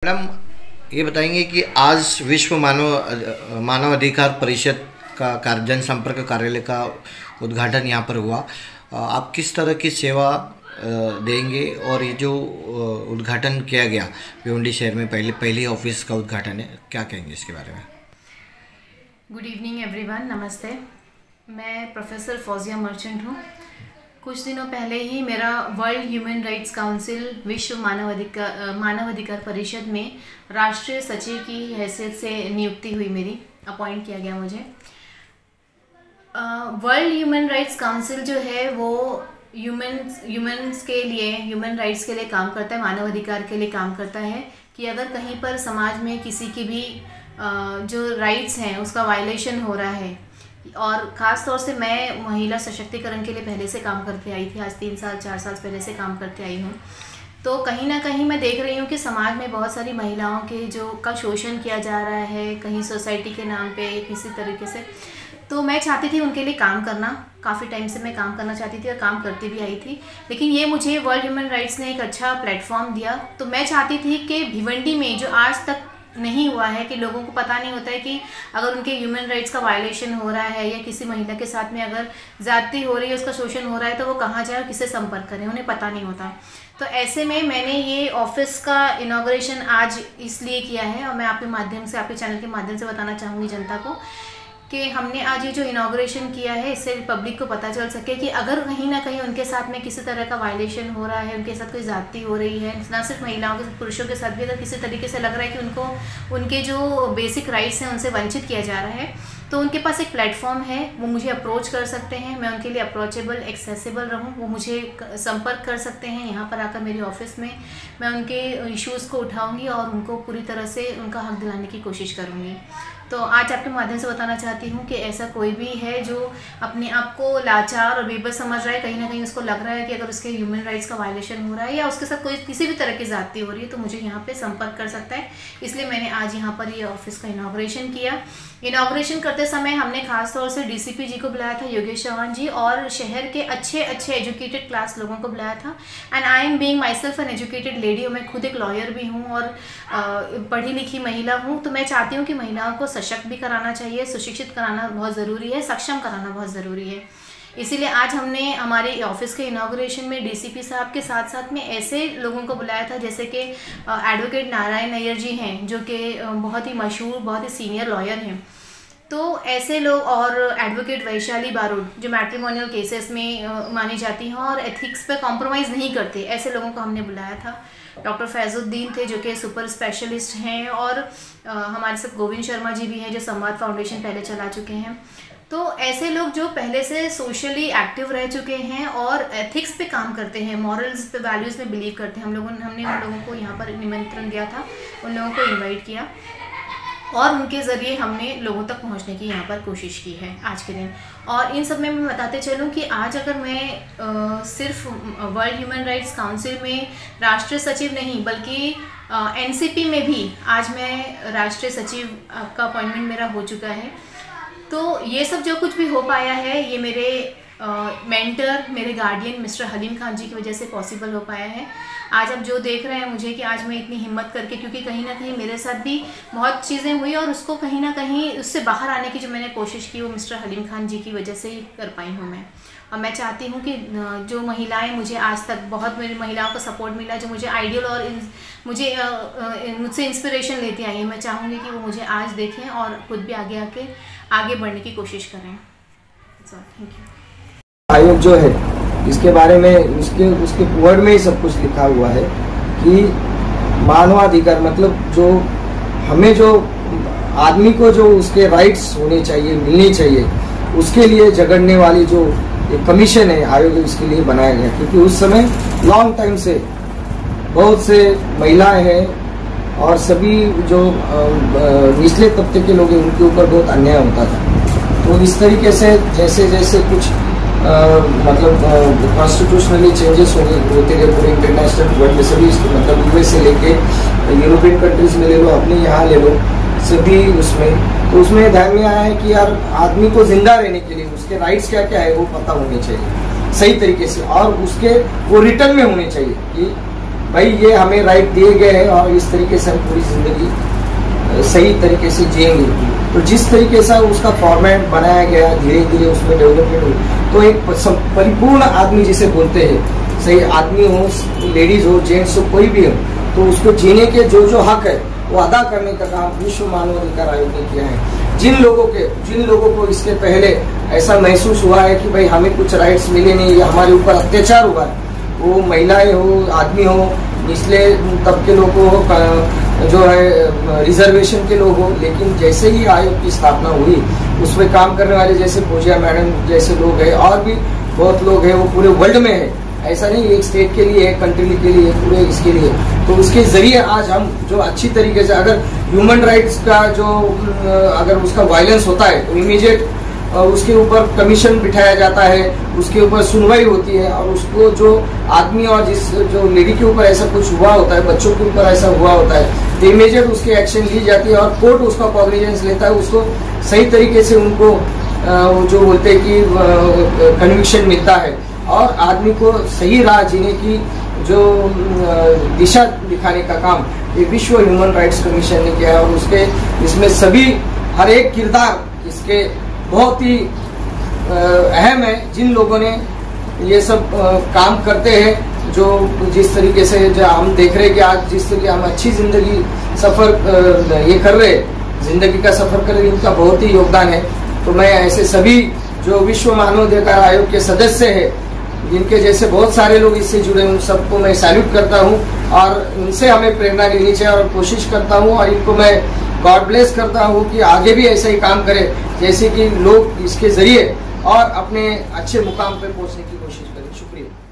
Madam, ये बताएंगे कि आज विश्व मानव अधिकार परिषद का जनसंपर्क कार्यालय का उद्घाटन यहाँ पर हुआ। आप किस तरह की सेवा देंगे और ये जो उद्घाटन किया गया भिवंडी शहर में पहली ऑफिस का उद्घाटन है, क्या कहेंगे इसके बारे में? गुड इवनिंग एवरीवन, नमस्ते। मैं प्रोफेसर फौजिया मर्चेंट हूँ। कुछ दिनों पहले ही मेरा वर्ल्ड ह्यूमन राइट्स काउंसिल विश्व मानव अधिकार परिषद में राष्ट्रीय सचिव की हैसियत से नियुक्ति हुई, मेरी अपॉइंट किया गया मुझे। वर्ल्ड ह्यूमन राइट्स काउंसिल जो है वो ह्यूमन राइट्स के लिए काम करता है, मानव अधिकार के लिए काम करता है कि अगर कहीं पर समाज में किसी की भी जो राइट्स हैं उसका वायलेशन हो रहा है, और ख़ास तौर से मैं महिला सशक्तिकरण के लिए पहले से काम करते आई थी, आज 3-4 साल पहले से काम करते आई हूँ। तो कहीं ना कहीं मैं देख रही हूँ कि समाज में बहुत सारी महिलाओं के का शोषण किया जा रहा है, कहीं सोसाइटी के नाम पे किसी तरीके से। तो मैं चाहती थी उनके लिए काम करना, काफ़ी टाइम से मैं काम करना चाहती थी और काम करती भी आई थी, लेकिन ये मुझे वर्ल्ड ह्यूमन राइट्स ने एक अच्छा प्लेटफॉर्म दिया। तो मैं चाहती थी कि भिवंडी में जो आज तक नहीं हुआ है, कि लोगों को पता नहीं होता है कि अगर उनके ह्यूमन राइट्स का वायलेशन हो रहा है या किसी महिला के साथ में अगर ज्यादती हो रही है, उसका शोषण हो रहा है, तो वो कहाँ जाए और किससे संपर्क करें, उन्हें पता नहीं होता। तो ऐसे में मैंने ये ऑफिस का इनॉग्रेशन आज इसलिए किया है, और मैं आपके माध्यम से, आपके चैनल के माध्यम से बताना चाहूँगी जनता को कि हमने आज ये जो इनॉग्रेशन किया है, इससे पब्लिक को पता चल सके कि अगर कहीं ना कहीं उनके साथ में किसी तरह का वायलेशन हो रहा है, उनके साथ कोई ज्यादती हो रही है, ना सिर्फ महिलाओं के साथ, पुरुषों के साथ भी अगर किसी तरीके से लग रहा है कि उनको उनके जो बेसिक राइट्स हैं उनसे वंचित किया जा रहा है, तो उनके पास एक प्लेटफॉर्म है, वो मुझे अप्रोच कर सकते हैं। मैं उनके लिए अप्रोचेबल, एक्सेसिबल रहूँ, वो मुझे संपर्क कर सकते हैं। यहाँ पर आकर मेरी ऑफिस में मैं उनके इश्यूज़ को उठाऊँगी और उनको पूरी तरह से उनका हक दिलाने की कोशिश करूँगी। तो आज आपके माध्यम से बताना चाहती हूँ कि ऐसा कोई भी है जो अपने आप को लाचार और बेबस समझ रहा है, कहीं ना कहीं उसको लग रहा है कि अगर उसके ह्यूमन राइट्स का वायलेशन हो रहा है या उसके साथ कोई किसी भी तरह की ज्यादती हो रही है, तो मुझे यहाँ पे संपर्क कर सकता है। इसलिए मैंने आज यहाँ पर ये ऑफिस का इनॉग्रेशन किया। इनॉग्रेशन करते समय हमने खास तौर से डीसीपी जी को बुलाया था, योगेश चौहान जी, और शहर के अच्छे एजुकेटेड क्लास लोगों को बुलाया था। And I am being my self an educated lady, और मैं खुद एक लॉयर भी हूँ और पढ़ी लिखी महिला हूँ। तो मैं चाहती हूँ कि महिलाओं को सशक्त भी कराना चाहिए, सुशिक्षित कराना बहुत ज़रूरी है, सक्षम कराना बहुत ज़रूरी है। इसीलिए आज हमने हमारे ऑफिस के इनॉग्रेशन में डीसीपी साहब के साथ साथ में ऐसे लोगों को बुलाया था, जैसे कि एडवोकेट नारायण अय्यर जी हैं, जो कि बहुत ही मशहूर, बहुत ही सीनियर लॉयर हैं। तो ऐसे लोग, और एडवोकेट वैशाली बारूद, जो मैट्रिमोनियल केसेस में मानी जाती हैं और एथिक्स पे कॉम्प्रोमाइज़ नहीं करते, ऐसे लोगों को हमने बुलाया था। डॉक्टर फैजुद्दीन थे, जो कि सुपर स्पेशलिस्ट हैं, और हमारे साथ गोविंद शर्मा जी भी हैं, जो संवाद फाउंडेशन पहले चला चुके हैं। तो ऐसे लोग जो पहले से सोशली एक्टिव रह चुके हैं और एथिक्स पे काम करते हैं, मॉरल्स पे, वैल्यूज़ पे बिलीव करते हैं। हमने उन लोगों को यहाँ पर निमंत्रण दिया था, उन लोगों को इन्वाइट किया और उनके ज़रिए हमने लोगों तक पहुंचने की यहाँ पर कोशिश की है आज के दिन। और इन सब में मैं बताते चलूँ कि आज अगर मैं सिर्फ वर्ल्ड ह्यूमन राइट्स काउंसिल में राष्ट्रीय सचिव नहीं, बल्कि एनसीपी में भी आज मैं राष्ट्रीय सचिव का अपॉइंटमेंट मेरा हो चुका है। तो ये सब जो कुछ भी हो पाया है, ये मेरे मेंटर, मेरे गार्डियन मिस्टर हलीम खान जी की वजह से पॉसिबल हो पाया है। आज आप जो देख रहे हैं मुझे कि आज मैं इतनी हिम्मत करके, क्योंकि कहीं ना कहीं मेरे साथ भी बहुत चीज़ें हुई और उसको कहीं ना कहीं उससे बाहर आने की जो मैंने कोशिश की, वो मिस्टर हलीम खान जी की वजह से ही कर पाई हूँ मैं। और मैं चाहती हूँ कि जो महिलाएं, मुझे आज तक बहुत मेरी महिलाओं का सपोर्ट मिला, जो मुझे आइडियल और मुझसे इंस्पिरेशन लेती आई है, मैं चाहूँगी कि वो मुझे आज देखें और खुद भी आगे बढ़ने की कोशिश करें। Thank you. आयोग जो है, इसके बारे में उसके वर्ड में ही सब कुछ लिखा हुआ है कि मानवाधिकार मतलब जो हमें, जो आदमी को जो उसके राइट्स होने चाहिए, मिलने चाहिए, उसके लिए झगड़ने वाली जो एक कमीशन है, आयोग इसके लिए बनाया गया। क्योंकि उस समय लॉन्ग टाइम से बहुत से महिलाएं हैं और सभी जो निचले तबके के लोग हैं, उनके ऊपर बहुत अन्याय होता था। तो इस तरीके से जैसे कुछ मतलब कॉन्स्टिट्यूशनली चेंजेस होते गए पूरे इंटरनेशनल वर्ल्ड में, सभी मतलब यूएस से लेके यूरोपियन कंट्रीज में ले लो, अपने यहाँ ले लो, सभी उसमें। तो उसमें ध्यान में आया है कि यार आदमी को जिंदा रहने के लिए उसके राइट्स क्या क्या है वो पता होने चाहिए सही तरीके से, और उसके वो रिटर्न में होने चाहिए कि भाई ये हमें राइट दिए गए हैं और इस तरीके से हम पूरी जिंदगी सही तरीके से जिएंगे। तो जिस तरीके से उसका फॉर्मेट बनाया गया, धीरे धीरे उसमें डेवलपमेंट हुई, तो एक परिपूर्ण आदमी जिसे बोलते हैं, सही आदमी हो, लेडीज हो, जेंट्स हो, कोई भी हो, तो उसको जीने के जो जो हक है वो अदा करने का काम विश्व मानवाधिकार आयोग ने किया है। जिन लोगों को इसके पहले ऐसा महसूस हुआ है कि भाई हमें कुछ राइट्स मिले नहीं या हमारे ऊपर अत्याचार हुआ है, वो महिलाएं हो, आदमी हो, निचले तबके लोग हो, जो है रिजर्वेशन के लोग हो, लेकिन जैसे ही आयोग की स्थापना हुई उसमें काम करने वाले जैसे पूजा मैडम जैसे लोग हैं और भी बहुत लोग हैं, वो पूरे वर्ल्ड में है, ऐसा नहीं एक स्टेट के लिए, एक कंट्री के लिए, पूरे इसके लिए। तो उसके जरिए आज हम जो अच्छी तरीके से अगर ह्यूमन राइट्स का जो अगर उसका वायलेंस होता है तो इमीडिएट उसके ऊपर कमीशन बिठाया जाता है, उसके ऊपर सुनवाई होती है और उसको जो आदमी और जो लेडी के ऊपर ऐसा कुछ हुआ होता है, बच्चों के ऊपर ऐसा हुआ होता है, तो इमीडिएट उसकी एक्शन ली जाती है और कोर्ट उसका कॉग्निजेंस लेता है, उसको सही तरीके से उनको जो बोलते हैं कि कन्विक्शन मिलता है और आदमी को सही राह जीने की जो दिशा दिखाने का काम ये विश्व ह्यूमन राइट्स कमीशन ने किया है। और उसके इसमें सभी हर एक किरदार इसके बहुत ही अहम है। जिन लोगों ने ये सब काम करते हैं, जो जिस तरीके से जो हम देख रहे हैं कि आज जिस तरीके हम अच्छी जिंदगी सफर ये कर रहे हैं, जिंदगी का सफर कर रहे हैं, इनका बहुत ही योगदान है। तो मैं ऐसे सभी जो विश्व मानवाधिकार आयोग के सदस्य हैं, जिनके जैसे बहुत सारे लोग इससे जुड़े हैं, उन सबको मैं सैल्यूट करता हूं और इनसे हमें प्रेरणा लेनी चाहिए और कोशिश करता हूं और इनको मैं गॉड ब्लेस करता हूं कि आगे भी ऐसा ही काम करें, जैसे कि लोग इसके जरिए और अपने अच्छे मुकाम पर पहुंचने की कोशिश करें। शुक्रिया।